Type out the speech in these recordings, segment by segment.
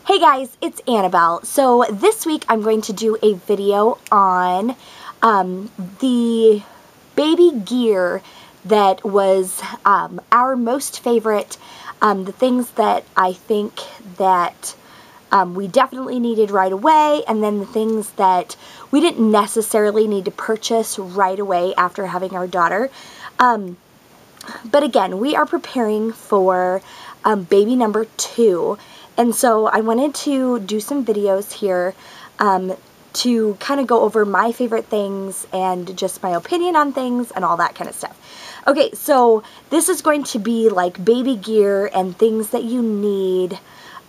Hey guys, it's Annabelle. So this week I'm going to do a video on the baby gear that was our most favorite, the things that I think that we definitely needed right away, and then the things that we didn't necessarily need to purchase right away after having our daughter. But again, we are preparing for baby number 2. And so I wanted to do some videos here to kind of go over my favorite things and just my opinion on things and all that kind of stuff. Okay, so this is going to be like baby gear and things that you need,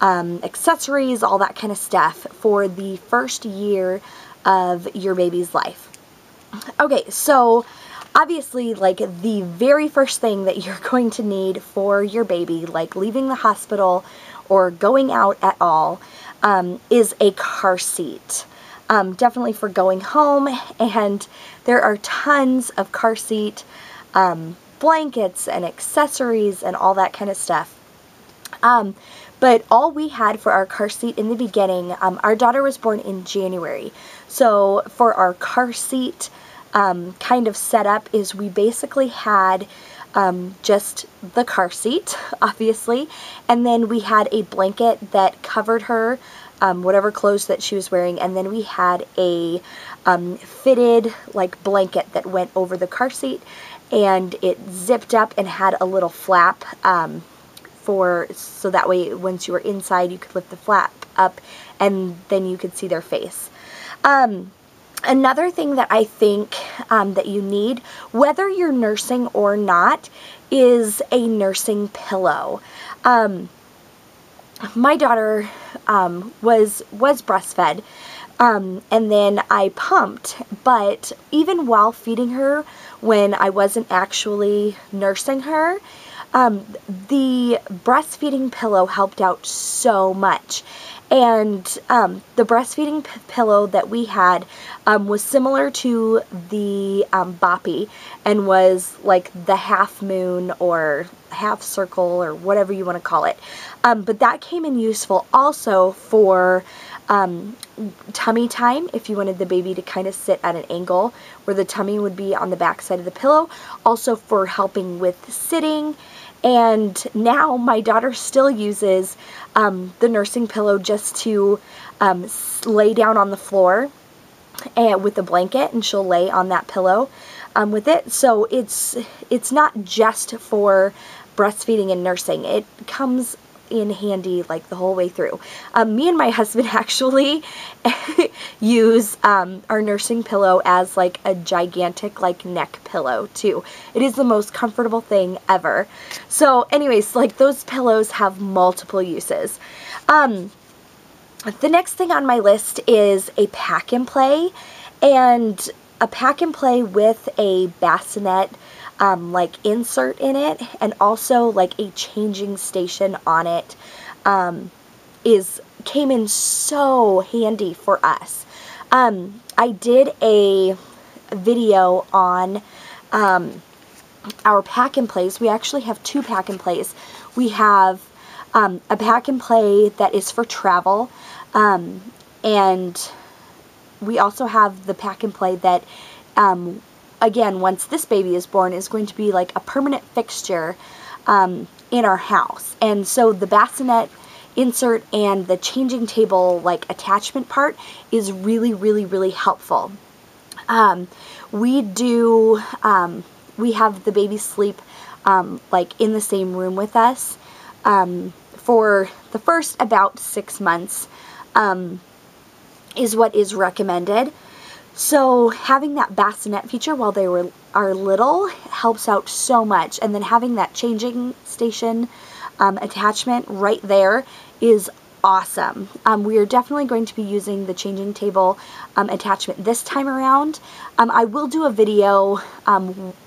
accessories, all that kind of stuff for the first year of your baby's life. Okay, so obviously, like, the very first thing that you're going to need for your baby, like leaving the hospital or going out at all, is a car seat. Definitely for going home, and there are tons of car seat blankets and accessories and all that kind of stuff. But all we had for our car seat in the beginning, our daughter was born in January, so for our car seat kind of setup is we basically had just the car seat, obviously, and then we had a blanket that covered her, whatever clothes that she was wearing, and then we had a fitted like blanket that went over the car seat, and it zipped up and had a little flap so that way once you were inside you could lift the flap up and then you could see their face. Another thing that I think that you need, whether you're nursing or not, is a nursing pillow. My daughter was breastfed, and then I pumped, but even while feeding her, when I wasn't actually nursing her, the breastfeeding pillow helped out so much. And the breastfeeding pillow that we had was similar to the boppy, and was like the half moon or half circle or whatever you want to call it. But that came in useful also for tummy time, if you wanted the baby to kind of sit at an angle where the tummy would be on the back side of the pillow. Also for helping with sitting. And now my daughter still uses the nursing pillow just to lay down on the floor and with a blanket, and she'll lay on that pillow with it. So it's not just for breastfeeding and nursing. It comes in handy like the whole way through. Me and my husband actually use our nursing pillow as like a gigantic like neck pillow too. It is the most comfortable thing ever. So anyways, like, those pillows have multiple uses. The next thing on my list is a pack and play, and a pack and play with a bassinet like insert in it, and also like a changing station on it, came in so handy for us. I did a video on our pack and plays. We actually have 2 pack and plays. We have a pack and play that is for travel, and we also have the pack and play that again, once this baby is born, is going to be like a permanent fixture in our house. And so the bassinet insert and the changing table like attachment part is really, really, really helpful. We have the baby sleep like in the same room with us for the first about 6 months is what is recommended. So having that bassinet feature while they are little helps out so much, and then having that changing station attachment right there is awesome. We are definitely going to be using the changing table attachment this time around. I will do a video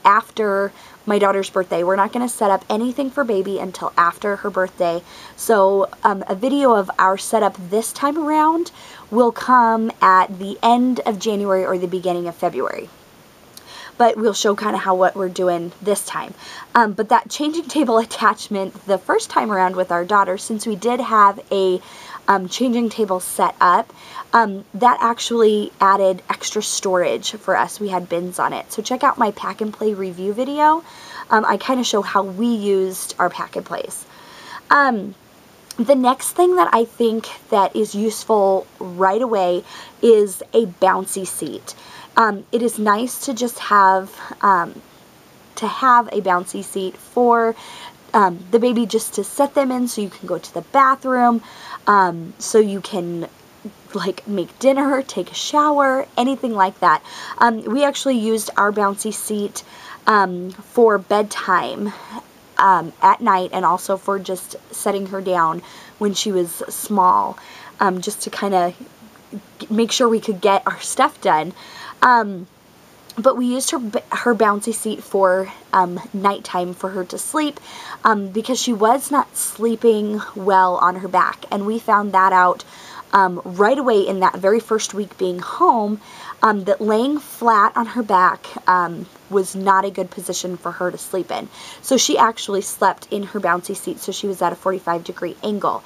after my daughter's birthday. We're not going to set up anything for baby until after her birthday. So a video of our setup this time around will come at the end of January or the beginning of February. But we'll show kind of what we're doing this time. But that changing table attachment the first time around with our daughter, since we did have a changing table set up, that actually added extra storage for us. We had bins on it. So check out my pack and play review video. I kind of show how we used our pack and plays. The next thing that I think that is useful right away is a bouncy seat. It is nice to just have a bouncy seat for the baby, just to set them in so you can go to the bathroom, so you can like make dinner, take a shower, anything like that. We actually used our bouncy seat for bedtime at night, and also for just setting her down when she was small, just to kind of make sure we could get our stuff done. But we used her bouncy seat for nighttime for her to sleep, because she was not sleeping well on her back, and we found that out right away in that very first week being home, that laying flat on her back was not a good position for her to sleep in. So she actually slept in her bouncy seat, so she was at a 45-degree angle.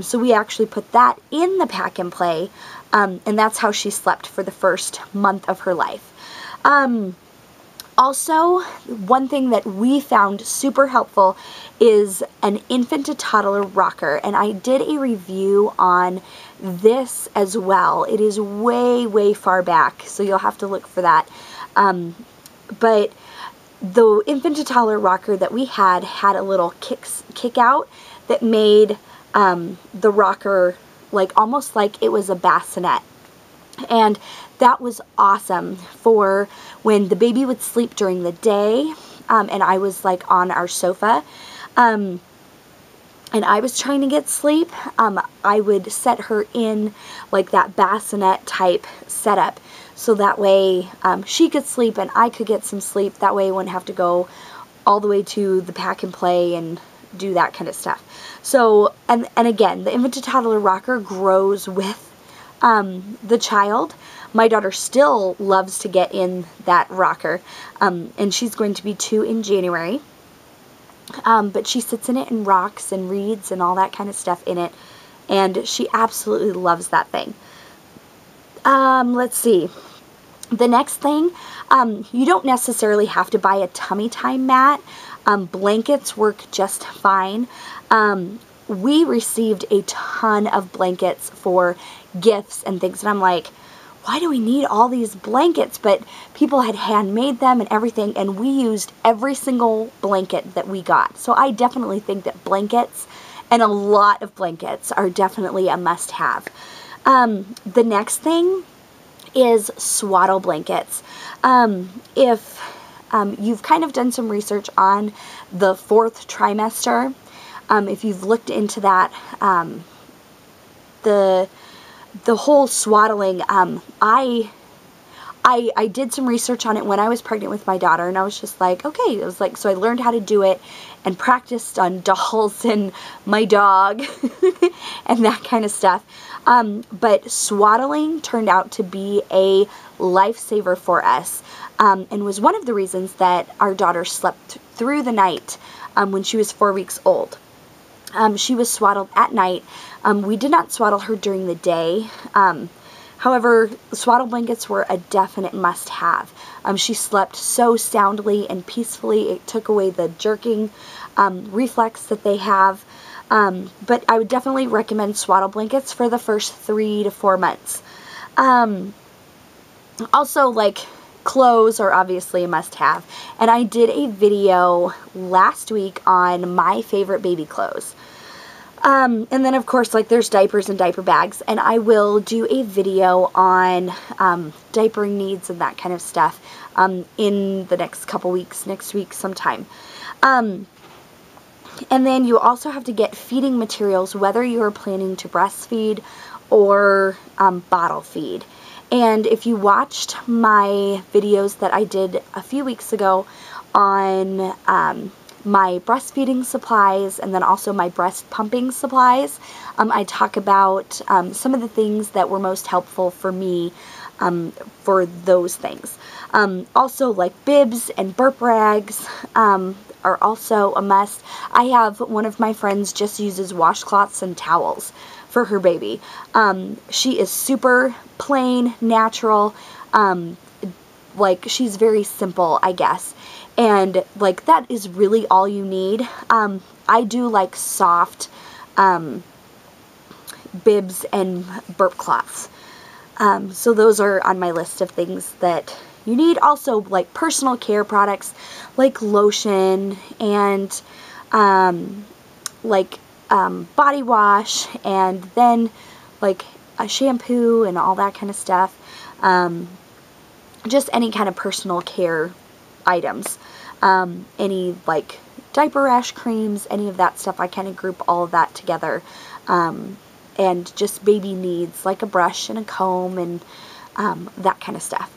So we actually put that in the pack and play, and that's how she slept for the first month of her life. Also, one thing that we found super helpful is an infant to toddler rocker, and I did a review on this as well. It is way, way far back, so you'll have to look for that. But the infant to toddler rocker that we had a little kick out that made the rocker like almost like it was a bassinet. And that was awesome for when the baby would sleep during the day, and I was like on our sofa, and I was trying to get sleep. I would set her in like that bassinet type setup, so that way she could sleep and I could get some sleep. That way I wouldn't have to go all the way to the pack and play and do that kind of stuff. So, and again, the infant to toddler rocker grows with the child. My daughter still loves to get in that rocker, and she's going to be 2 in January, but she sits in it and rocks and reads and all that kind of stuff in it, and she absolutely loves that thing. Let's see. The next thing, you don't necessarily have to buy a tummy time mat. Blankets work just fine. We received a ton of blankets for gifts and things, and I'm like, why do we need all these blankets? But people had handmade them and everything, and we used every single blanket that we got. So I definitely think that blankets, and a lot of blankets, are definitely a must-have. The next thing is swaddle blankets. If you've kind of done some research on the 4th trimester, if you've looked into that, the whole swaddling, I did some research on it when I was pregnant with my daughter, and I was just like, okay, it was like, so I learned how to do it and practiced on dolls and my dog and that kind of stuff. But swaddling turned out to be a lifesaver for us, and was one of the reasons that our daughter slept through the night when she was 4 weeks old. She was swaddled at night. We did not swaddle her during the day. However, swaddle blankets were a definite must-have. She slept so soundly and peacefully. It took away the jerking reflex that they have. But I would definitely recommend swaddle blankets for the first 3 to 4 months. Also, like, clothes are obviously a must-have. And I did a video last week on my favorite baby clothes. And then, of course, like, there's diapers and diaper bags, and I will do a video on diapering needs and that kind of stuff in the next couple weeks, next week sometime. And then you also have to get feeding materials, whether you're planning to breastfeed or bottle feed. And if you watched my videos that I did a few weeks ago on my breastfeeding supplies, and then also my breast pumping supplies, I talk about some of the things that were most helpful for me for those things. Also, like bibs and burp rags are also a must. I have one of my friends just uses washcloths and towels for her baby. She is super plain, natural, like she's very simple, I guess. And like that is really all you need. I do like soft bibs and burp cloths. So those are on my list of things that you need. Also like personal care products like lotion and body wash, and then like a shampoo and all that kind of stuff. Just any kind of personal care items. Any like diaper rash creams, any of that stuff. I kind of group all of that together. And just baby needs like a brush and a comb and that kind of stuff.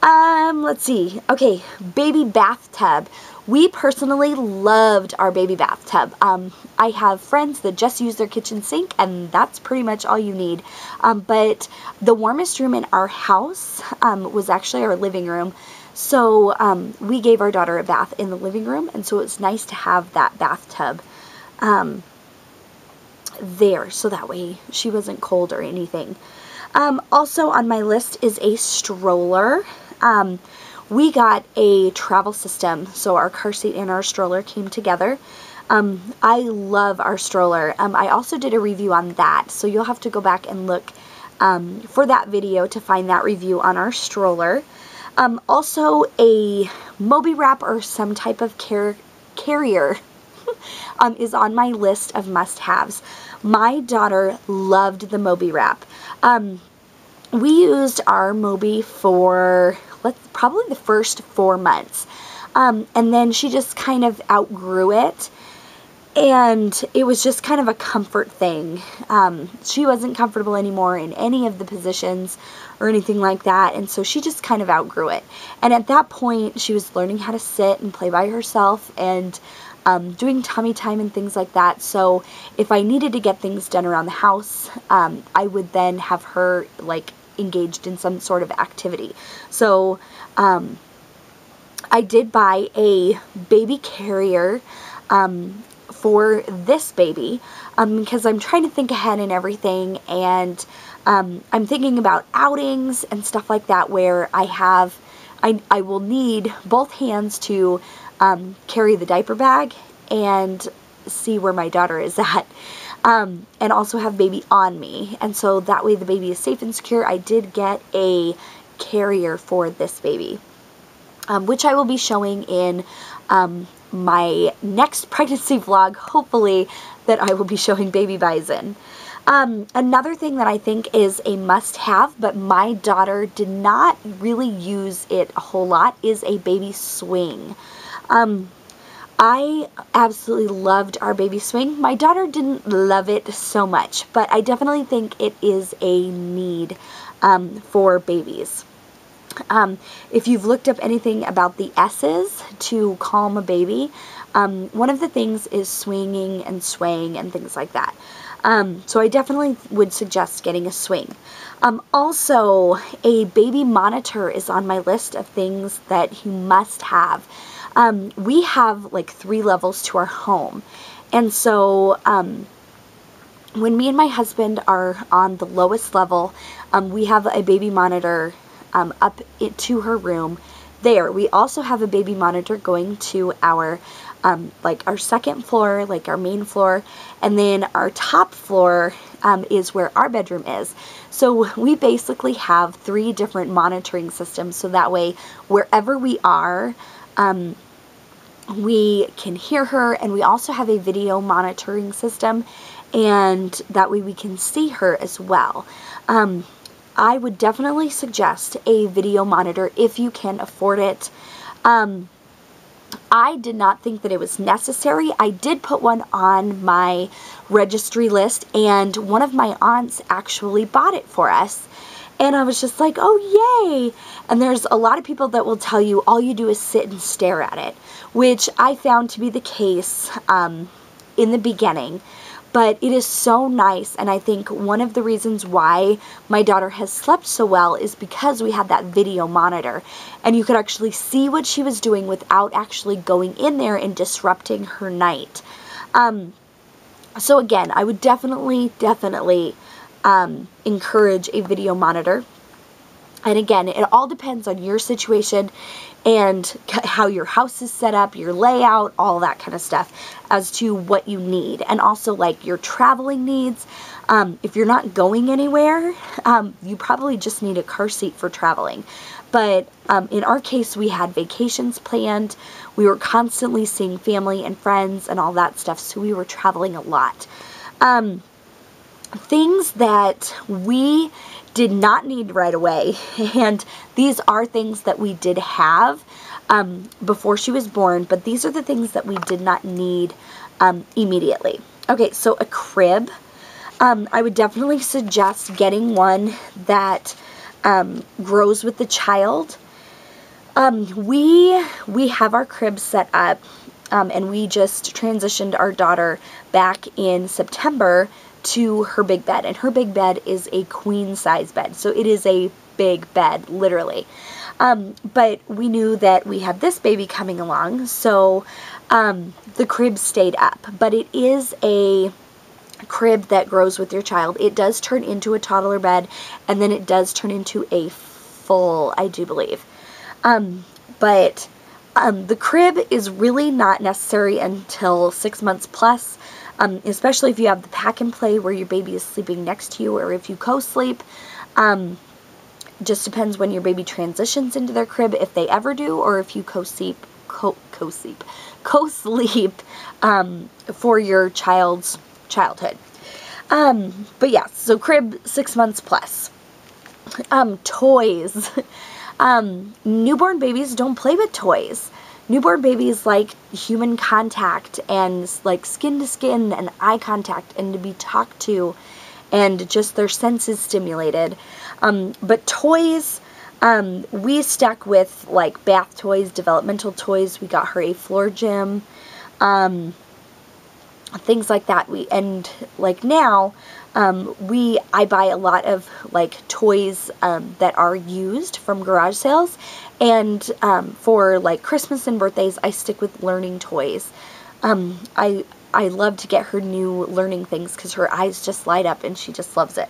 Let's see. Okay, baby bathtub. We personally loved our baby bathtub. I have friends that just use their kitchen sink, and that's pretty much all you need. But the warmest room in our house was actually our living room. So we gave our daughter a bath in the living room, and so it's nice to have that bathtub there, so that way she wasn't cold or anything. Also on my list is a stroller. We got a travel system, so our car seat and our stroller came together. I love our stroller. I also did a review on that, so you'll have to go back and look for that video to find that review on our stroller. Also a Moby wrap or some type of carrier is on my list of must-haves. My daughter loved the Moby wrap. We used our Moby for probably the first 4 months. And then she just kind of outgrew it. And it was just kind of a comfort thing. She wasn't comfortable anymore in any of the positions or anything like that. And so she just kind of outgrew it. And at that point, she was learning how to sit and play by herself and doing tummy time and things like that. So if I needed to get things done around the house, I would then have her like engaged in some sort of activity. So I did buy a baby carrier for this baby because I'm trying to think ahead and everything, and I'm thinking about outings and stuff like that where I will need both hands to carry the diaper bag and see where my daughter is at, and also have baby on me, and so that way the baby is safe and secure. I did get a carrier for this baby, which I will be showing in my next pregnancy vlog, hopefully, that I will be showing baby bison. Another thing that I think is a must-have, but my daughter did not really use it a whole lot, is a baby swing. I absolutely loved our baby swing. My daughter didn't love it so much, but I definitely think it is a need for babies. If you've looked up anything about the S's to calm a baby, one of the things is swinging and swaying and things like that. So I definitely would suggest getting a swing. Also, a baby monitor is on my list of things that you must have. We have like 3 levels to our home, and so when me and my husband are on the lowest level, we have a baby monitor up to her room there. We also have a baby monitor going to our like our second floor, like our main floor, and then our top floor is where our bedroom is. So we basically have 3 different monitoring systems, so that way wherever we are, we can hear her, and we also have a video monitoring system, and that way we can see her as well. I would definitely suggest a video monitor if you can afford it. I did not think that it was necessary. I did put one on my registry list, and one of my aunts actually bought it for us. And I was just like, oh, yay. And there's a lot of people that will tell you all you do is sit and stare at it, which I found to be the case in the beginning. But it is so nice, and I think one of the reasons why my daughter has slept so well is because we had that video monitor, and you could actually see what she was doing without actually going in there and disrupting her night. So again, I would definitely encourage a video monitor. And again, it all depends on your situation and how your house is set up, your layout, all that kind of stuff as to what you need. And also like your traveling needs. If you're not going anywhere, you probably just need a car seat for traveling. But in our case, we had vacations planned. We were constantly seeing family and friends and all that stuff, so we were traveling a lot. Things that we did not need right away, and these are things that we did have before she was born, but these are the things that we did not need immediately. Okay, so a crib. I would definitely suggest getting one that grows with the child. We have our crib set up, and we just transitioned our daughter back in September to her big bed, and her big bed is a queen size bed, so it is a big bed, literally. But we knew that we had this baby coming along, so the crib stayed up. But it is a crib that grows with your child. It does turn into a toddler bed, and then it does turn into a full, I do believe. But the crib is really not necessary until 6 months plus. Especially if you have the pack and play where your baby is sleeping next to you, or if you co-sleep. Just depends when your baby transitions into their crib, if they ever do, or if you co-sleep for your child's childhood. But yeah, so crib 6 months plus. Toys. Newborn babies don't play with toys. Newborn babies like human contact and like skin to skin and eye contact and to be talked to and just their senses stimulated. But toys, we stuck with like bath toys, developmental toys. We got her a floor gym, things like that. Now, I buy a lot of like toys that are used from garage sales, and for like Christmas and birthdays, I stick with learning toys. I love to get her new learning things because her eyes just light up and she just loves it.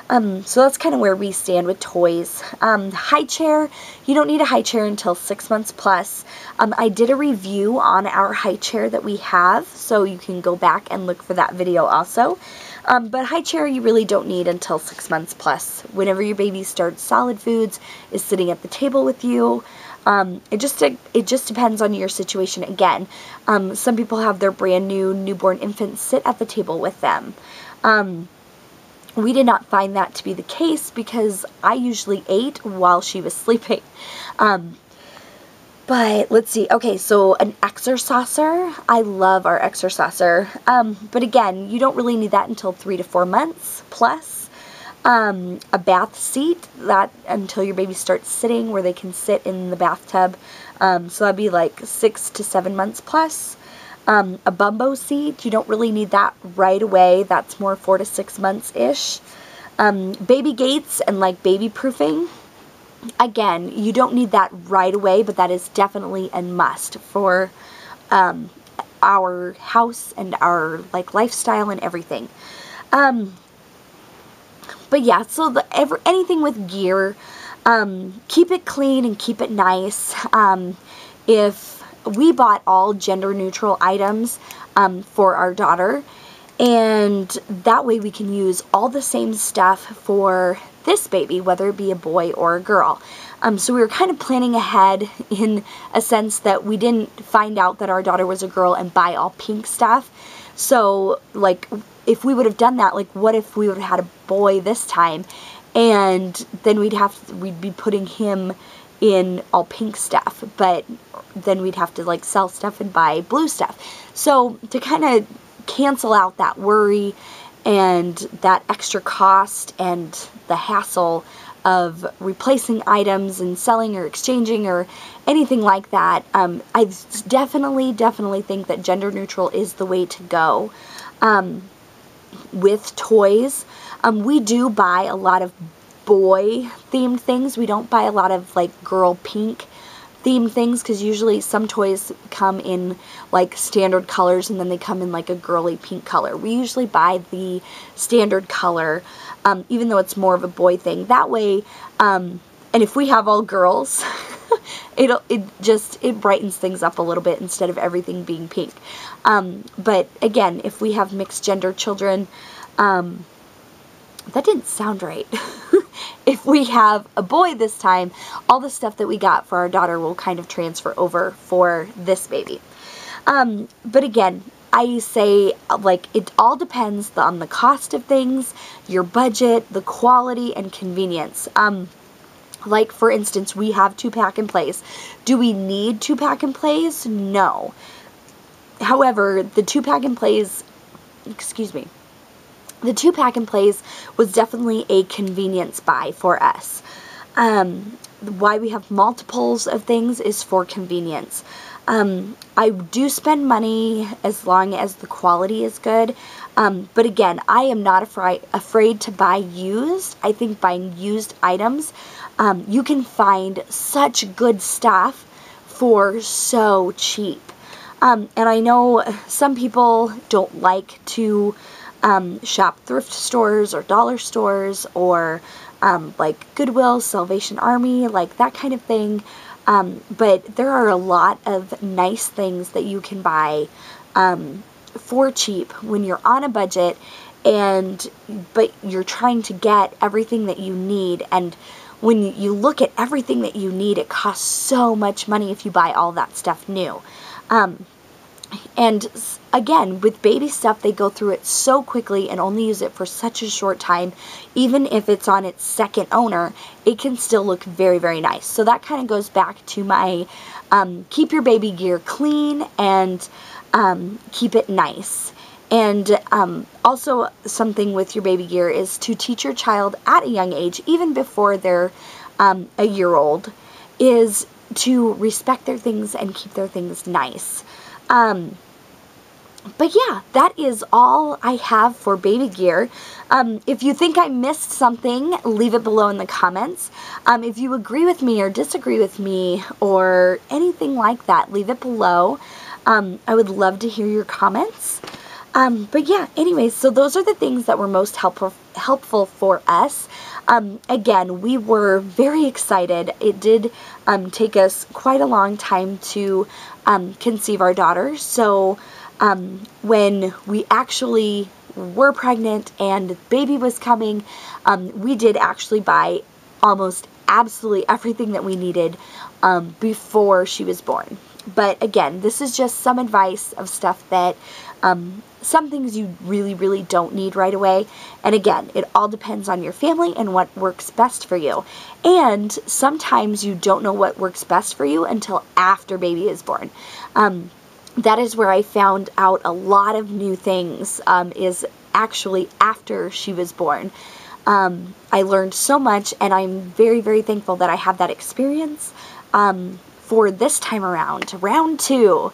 So that's kind of where we stand with toys. High chair, you don't need a high chair until 6 months plus. I did a review on our high chair that we have, so you can go back and look for that video also. But high chair you really don't need until 6 months plus. Whenever your baby starts solid foods, is sitting at the table with you. It just depends on your situation again. Some people have their brand new newborn infants sit at the table with them. We did not find that to be the case because I usually ate while she was sleeping. But let's see. Okay, so an exerciser. I love our exerciser. But again, you don't really need that until 3 to 4 months plus. A bath seat, that until your baby starts sitting where they can sit in the bathtub. So that'd be like 6 to 7 months plus. A bumbo seat, you don't really need that right away. That's more 4 to 6 months-ish. Baby gates and like baby proofing. Again, you don't need that right away, but that is definitely a must for our house and our like lifestyle and everything. But yeah, so anything with gear, keep it clean and keep it nice. If we bought all gender-neutral items for our daughter, and that way we can use all the same stuff for this baby, whether it be a boy or a girl. So we were kind of planning ahead in a sense that we didn't find out that our daughter was a girl and buy all pink stuff. So, like, if we would have done that, like, what if we would have had a boy this time, and then we'd be putting him in all pink stuff, but then we'd have to like sell stuff and buy blue stuff. So to kind of cancel out that worry and that extra cost and the hassle of replacing items and selling or exchanging or anything like that, I definitely think that gender neutral is the way to go. With toys, we do buy a lot of boy themed things. We don't buy a lot of like girl pink theme things, because usually some toys come in like standard colors and then they come in like a girly pink color. We usually buy the standard color, even though it's more of a boy thing. That way, and if we have all girls, it brightens things up a little bit instead of everything being pink. But again, if we have mixed gender children, that didn't sound right. If we have a boy this time, all the stuff that we got for our daughter will kind of transfer over for this baby. But again, I say, like, it all depends on the cost of things, your budget, the quality, and convenience. Like, for instance, we have 2-pack and plays. Do we need 2-pack and plays? No. However, the 2-pack and plays, the 2-pack and plays was definitely a convenience buy for us. Why we have multiples of things is for convenience. I do spend money as long as the quality is good. But again, I am not afraid to buy used. I think buying used items, you can find such good stuff for so cheap. And I know some people don't like to shop thrift stores or dollar stores or like Goodwill, Salvation Army, like that kind of thing. But there are a lot of nice things that you can buy for cheap when you're on a budget, but you're trying to get everything that you need. And when you look at everything that you need, it costs so much money if you buy all that stuff new. And again, with baby stuff, they go through it so quickly and only use it for such a short time. Even if it's on its second owner, it can still look very, very nice. So that kind of goes back to my keep your baby gear clean and keep it nice. And also something with your baby gear is to teach your child at a young age, even before they're a year old, is to respect their things and keep their things nice. But yeah, that is all I have for baby gear. If you think I missed something, leave it below in the comments. If you agree with me or disagree with me or anything like that, leave it below. I would love to hear your comments. But yeah, anyways, so those are the things that were most helpful for us. Again, we were very excited. It did take us quite a long time to conceive our daughter. So when we actually were pregnant and the baby was coming, we did actually buy almost absolutely everything that we needed before she was born. But again, this is just some advice of stuff that some things you really, really don't need right away. And again, it all depends on your family and what works best for you. And sometimes you don't know what works best for you until after baby is born. That is where I found out a lot of new things, is actually after she was born. I learned so much, and I'm very, very thankful that I have that experience for this time around, round 2.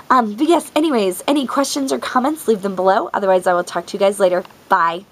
But yes, anyways, any questions or comments, leave them below. Otherwise, I will talk to you guys later. Bye.